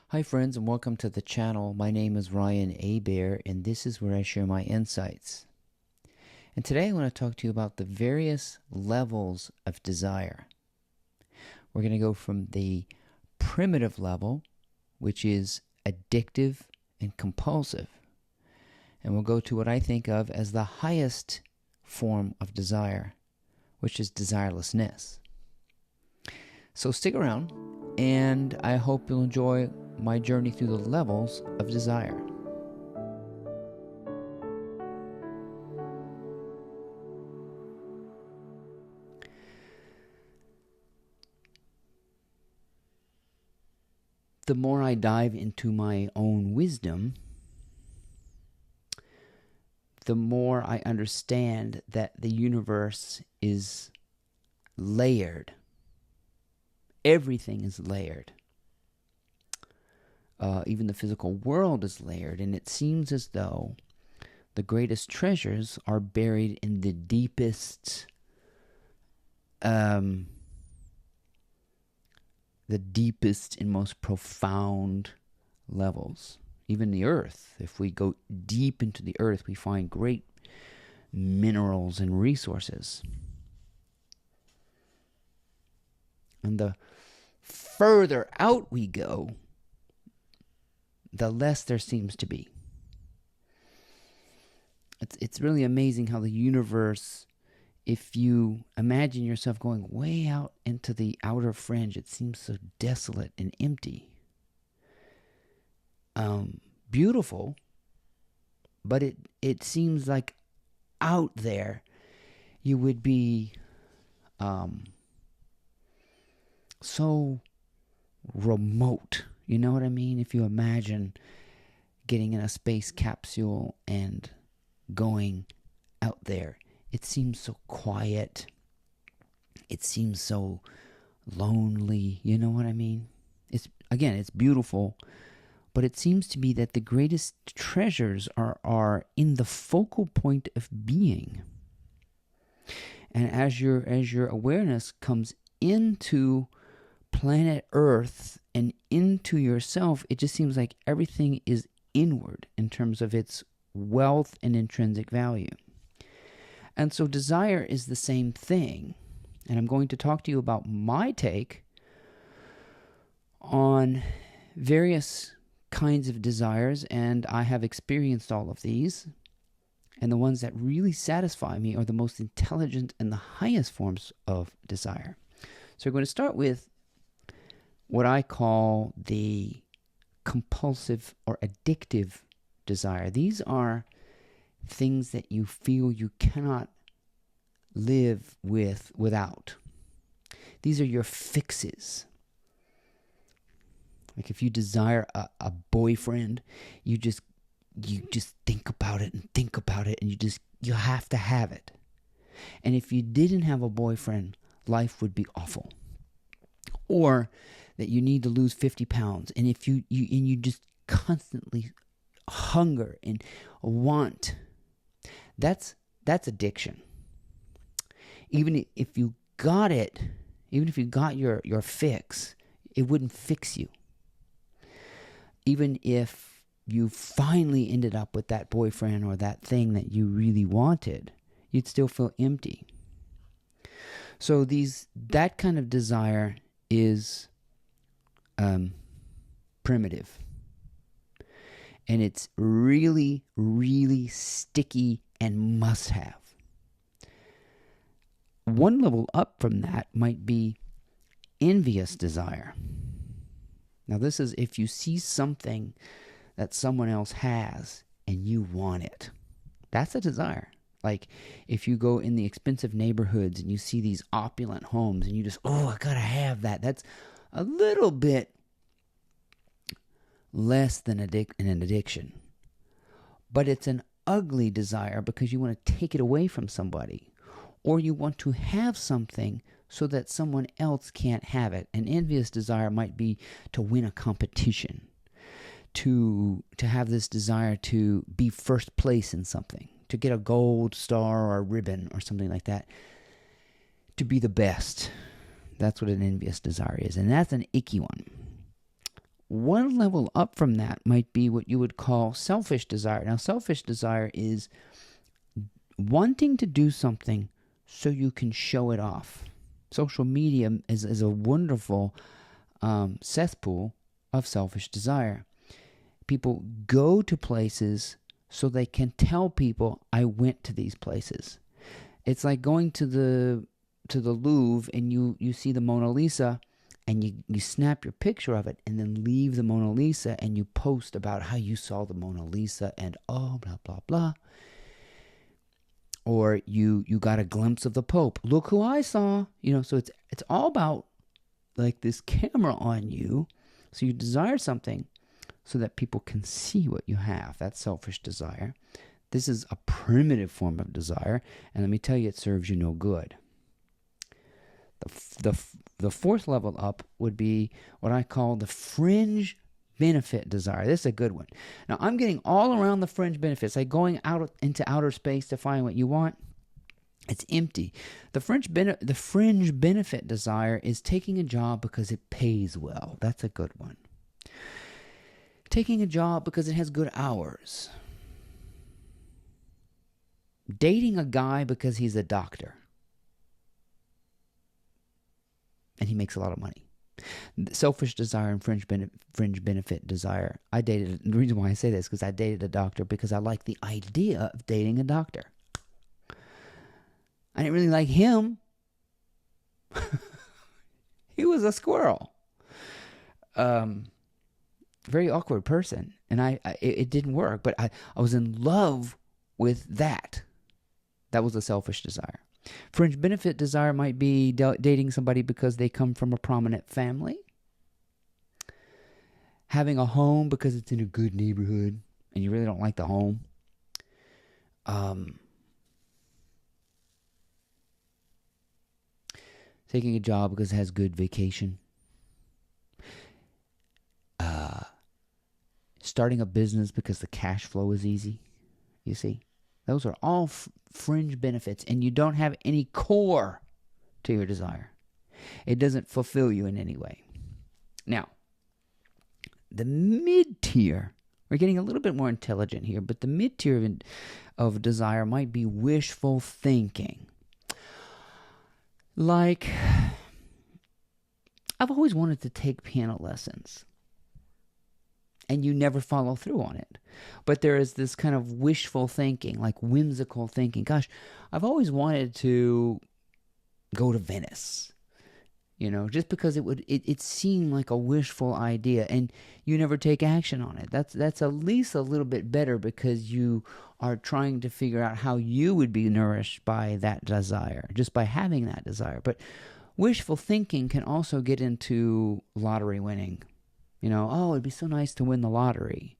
Hi friends and welcome to the channel. My name is Ryan Abair and this is where I share my insights. And today I want to talk to you about the various levels of desire. We're going to go from the primitive level, which is addictive and compulsive. And we'll go to what I think of as the highest form of desire, which is desirelessness. So stick around and I hope you'll enjoy my journey through the levels of desire. The more I dive into my own wisdom, the more I understand that the universe is layered. Everything is layered. Even the physical world is layered, and it seems as though the greatest treasures are buried in the deepest, and most profound levels. Even the earth, if we go deep into the earth, we find great minerals and resources. And the further out we go, the less there seems to be. It's really amazing how the universe, if you imagine yourself going way out into the outer fringe, it seems so desolate and empty. Beautiful, but it seems like out there you would be so remote. You know what I mean? If you imagine getting in a space capsule and going out there, it seems so quiet. It seems so lonely. You know what I mean? It's beautiful, but it seems to be that the greatest treasures are in the focal point of being. And as your awareness comes into planet Earth and into yourself, it just seems like everything is inward in terms of its wealth and intrinsic value. And so desire is the same thing. And I'm going to talk to you about my take on various kinds of desires, and I have experienced all of these. And the ones that really satisfy me are the most intelligent and the highest forms of desire. So we're going to start with what I call the compulsive or addictive desire. These are things that you feel you cannot live without. These are your fixes. Like if you desire a boyfriend, you just think about it and think about it, and you have to have it. And if you didn't have a boyfriend, life would be awful. Or that you need to lose 50 pounds, and if you just constantly hunger and want, that's addiction. Even if you got it, even if you got your fix, it wouldn't fix you. Even if you finally ended up with that boyfriend or that thing that you really wanted, you'd still feel empty. So that kind of desire is primitive. And it's really, really sticky and must have. One level up from that might be envious desire. Now this is if you see something that someone else has and you want it. That's a desire. Like if you go in the expensive neighborhoods and you see these opulent homes and you just, I gotta have that. That's a little bit less than an addiction. But it's an ugly desire because you want to take it away from somebody. Or you want to have something so that someone else can't have it. An envious desire might be to win a competition, to have this desire to be first place in something, to get a gold star or a ribbon or something like that, to be the best. That's what an envious desire is, and that's an icky one. one level up from that might be what you would call selfish desire. Now, selfish desire is wanting to do something so you can show it off. Social media is a wonderful cesspool of selfish desire. People go to places so they can tell people, I went to these places. It's like going to the Louvre and you see the Mona Lisa and you snap your picture of it and then leave the Mona Lisa and you post about how you saw the Mona Lisa and blah, blah, blah. Or you got a glimpse of the Pope. Look who I saw. So it's all about like this camera on you. So you desire something so that people can see what you have. That's selfish desire. This is a primitive form of desire. And let me tell you, it serves you no good. The fourth level up would be what I call the fringe benefit desire. This is a good one. Now, I'm getting all around the fringe benefits, like going out into outer space to find what you want. It's empty. The fringe benefit desire is taking a job because it pays well. That's a good one. Taking a job because it has good hours. Dating a guy because he's a doctor and he makes a lot of money. Selfish desire and fringe benefit desire. The reason why I say this is because I dated a doctor because I like the idea of dating a doctor. I didn't really like him. He was a squirrel. Very awkward person. And it didn't work. But I was in love with that. That was a selfish desire. Fringe benefit desire might be dating somebody because they come from a prominent family. Having a home because it's in a good neighborhood and you really don't like the home. Taking a job because it has good vacation. Starting a business because the cash flow is easy. You see? Those are all fringe benefits, and you don't have any core to your desire. It doesn't fulfill you in any way. Now, the mid-tier, we're getting a little bit more intelligent here, but the mid-tier of desire might be wishful thinking. Like, I've always wanted to take piano lessons. And you never follow through on it. But there is this kind of wishful thinking, like whimsical thinking. Gosh, I've always wanted to go to Venice. Just because it seemed like a wishful idea, and you never take action on it. That's at least a little bit better because you are trying to figure out how you would be nourished by that desire, just by having that desire. But wishful thinking can also get into lottery winning. It'd be so nice to win the lottery.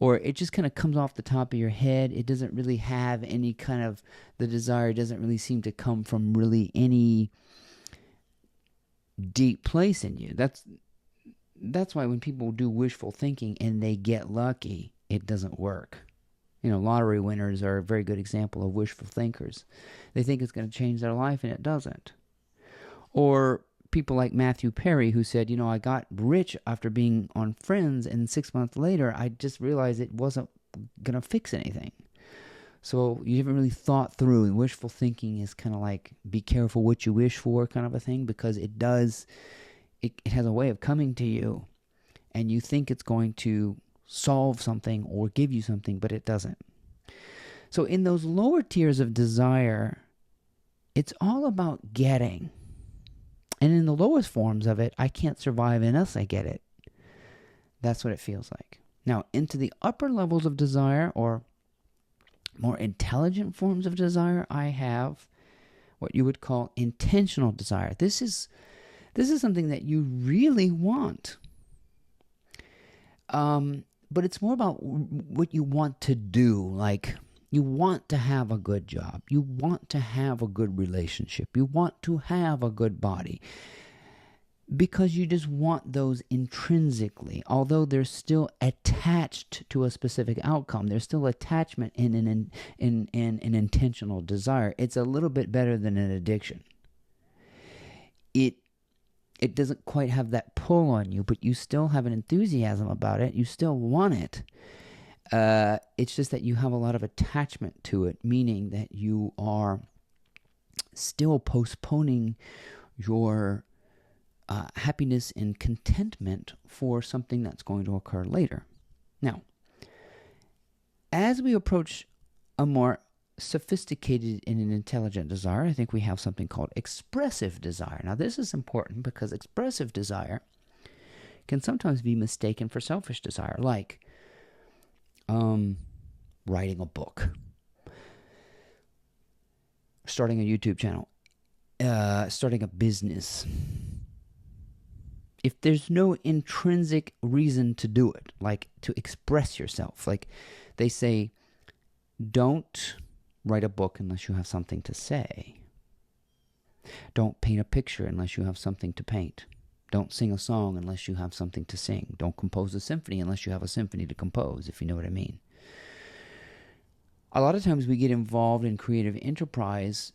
Or it just kind of comes off the top of your head. It doesn't really have any kind of, the desire doesn't really seem to come from really any deep place in you. That's why when people do wishful thinking and they get lucky, it doesn't work. Lottery winners are a very good example of wishful thinkers. They think it's going to change their life and it doesn't. Or people like Matthew Perry, who said, I got rich after being on Friends, and 6 months later, I just realized it wasn't going to fix anything. So you haven't really thought through, and wishful thinking is kind of like, be careful what you wish for kind of a thing, because it has a way of coming to you, and you think it's going to solve something or give you something, but it doesn't. So in those lower tiers of desire, it's all about getting. And in the lowest forms of it, I can't survive unless I get it. That's what it feels like. Now, into the upper levels of desire, or more intelligent forms of desire, I have what you would call intentional desire. This is something that you really want. But it's more about what you want to do. Like, you want to have a good job. You want to have a good relationship. You want to have a good body. Because you just want those intrinsically. Although they're still attached to a specific outcome. There's still attachment in an intentional desire. It's a little bit better than an addiction. It it doesn't quite have that pull on you, but you still have an enthusiasm about it. You still want it. It's just that you have a lot of attachment to it, meaning that you are still postponing your happiness and contentment for something that's going to occur later. Now, as we approach a more sophisticated and an intelligent desire, I think we have something called expressive desire. Now, this is important because expressive desire can sometimes be mistaken for selfish desire, like writing a book, starting a YouTube channel, starting a business. If there's no intrinsic reason to do it, like to express yourself, like they say, don't write a book unless you have something to say. Don't paint a picture unless you have something to paint. Don't sing a song unless you have something to sing. Don't compose a symphony unless you have a symphony to compose, if you know what I mean. A lot of times we get involved in creative enterprise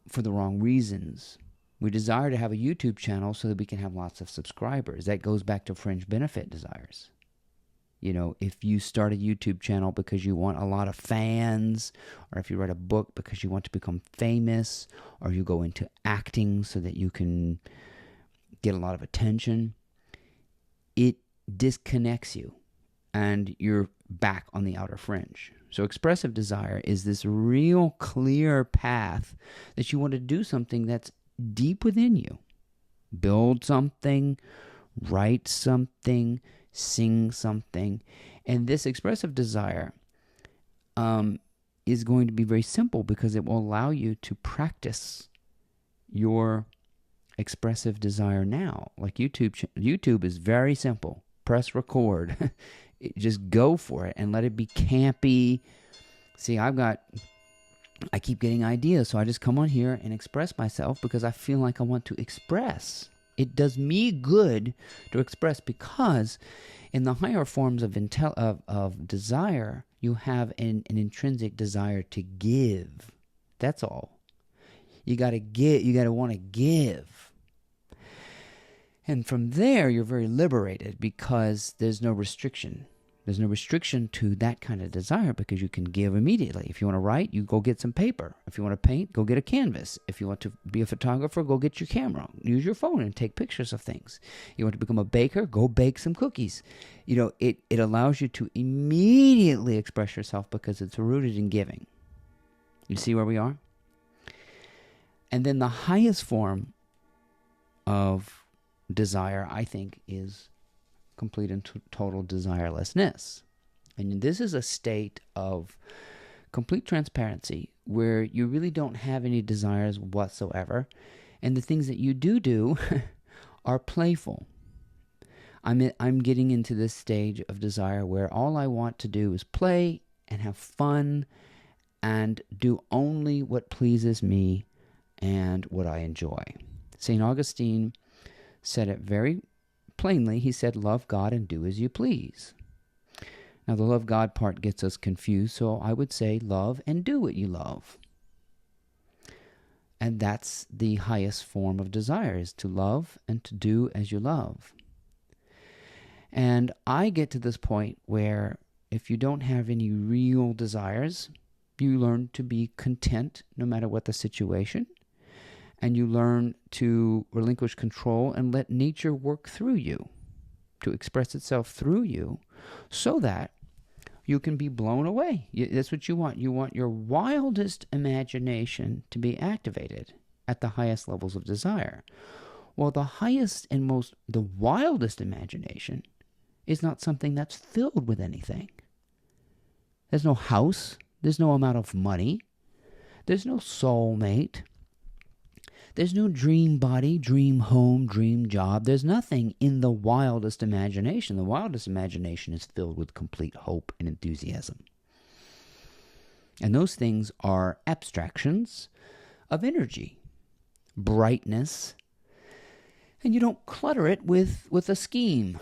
for the wrong reasons. We desire to have a YouTube channel so that we can have lots of subscribers. That goes back to fringe benefit desires. You know, if you start a YouTube channel because you want a lot of fans, or if you write a book because you want to become famous, or you go into acting so that you can get a lot of attention, it disconnects you and you're back on the outer fringe. So expressive desire is this real clear path that you want to do something that's deep within you. Build something, write something, sing something. And this expressive desire is going to be very simple because it will allow you to practice your expressive desire now. Like YouTube is very simple. Press record. Just go for it and let it be campy. See, I keep getting ideas, so I just come on here and express myself because I feel like I want to express. It does me good to express because in the higher forms of desire, you have an intrinsic desire to give. That's all. You got to give. You got to want to give. And from there, you're very liberated because there's no restriction. There's no restriction to that kind of desire because you can give immediately. If you want to write, you go get some paper. If you want to paint, go get a canvas. If you want to be a photographer, go get your camera. Use your phone and take pictures of things. You want to become a baker, go bake some cookies. You know, it allows you to immediately express yourself because it's rooted in giving. You see where we are? And then the highest form of desire, I think, is complete and total desirelessness. And this is a state of complete transparency where you really don't have any desires whatsoever. And the things that you do are playful. I'm getting into this stage of desire where all I want to do is play and have fun and do only what pleases me and what I enjoy. St. Augustine said it very plainly. He said, love God and do as you please. Now, the love God part gets us confused, so I would say love and do what you love. And that's the highest form of desire, is to love and to do as you love. And I get to this point where if you don't have any real desires, you learn to be content no matter what the situation. And you learn to relinquish control and let nature work through you, to express itself through you, so that you can be blown away. That's what you want. You want your wildest imagination to be activated at the highest levels of desire. Well, the wildest imagination is not something that's filled with anything. There's no house. There's no amount of money. There's no soulmate. There's no dream body, dream home, dream job. There's nothing in the wildest imagination. The wildest imagination is filled with complete hope and enthusiasm. And those things are abstractions of energy, brightness, and you don't clutter it with a scheme.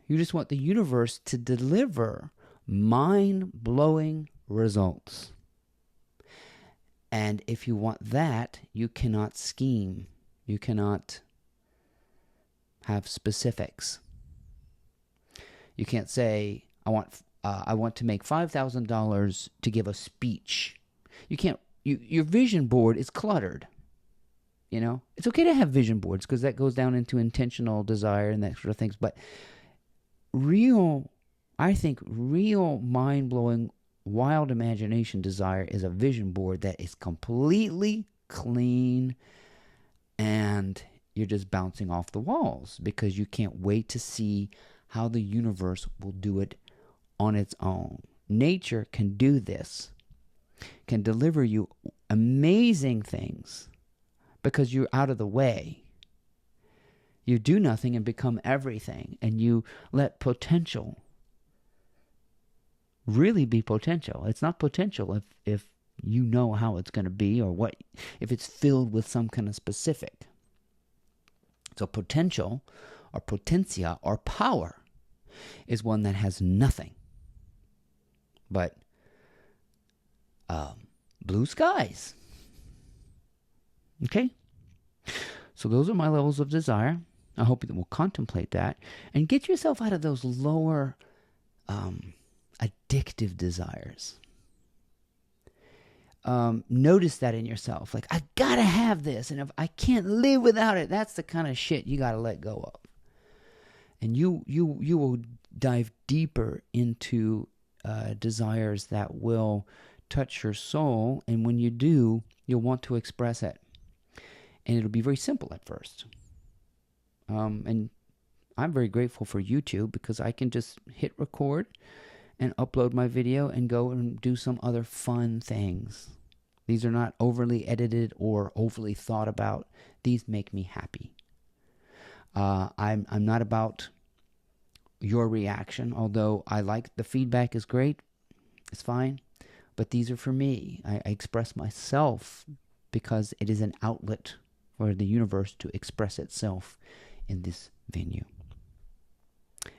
You just want the universe to deliver mind-blowing results. And if you want that, you cannot scheme. You cannot have specifics. You can't say, I want to make $5,000 to give a speech. You can't. Your vision board is cluttered. You know, it's okay to have vision boards because that goes down into intentional desire and that sort of things. But I think real mind-blowing, wild imagination desire is a vision board that is completely clean and you're just bouncing off the walls because you can't wait to see how the universe will do it on its own. Nature can do this, can deliver you amazing things because you're out of the way. You do nothing and become everything, and you let potential really be potential. It's not potential if you know how it's going to be or what, if it's filled with some kind of specific. So potential or potentia or power is one that has nothing but blue skies. Okay? So those are my levels of desire. I hope that we'll contemplate that and get yourself out of those lower addictive desires. Notice that in yourself. Like, I gotta have this, and if I can't live without it, that's the kind of shit you gotta let go of. And you will dive deeper into desires that will touch your soul, and when you do, you'll want to express it. And it'll be very simple at first. And I'm very grateful for YouTube because I can just hit record and upload my video and go and do some other fun things. These are not overly edited or overly thought about. These make me happy. I'm not about your reaction, although I like the feedback is great. It's fine. But these are for me. I express myself because it is an outlet for the universe to express itself in this venue.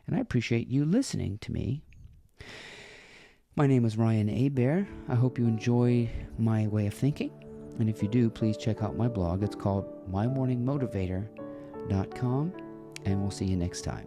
And I appreciate you listening to me. My name is Ryan Hebert. I hope you enjoy my way of thinking. And if you do, please check out my blog. It's called mymorningmotivator.com. And we'll see you next time.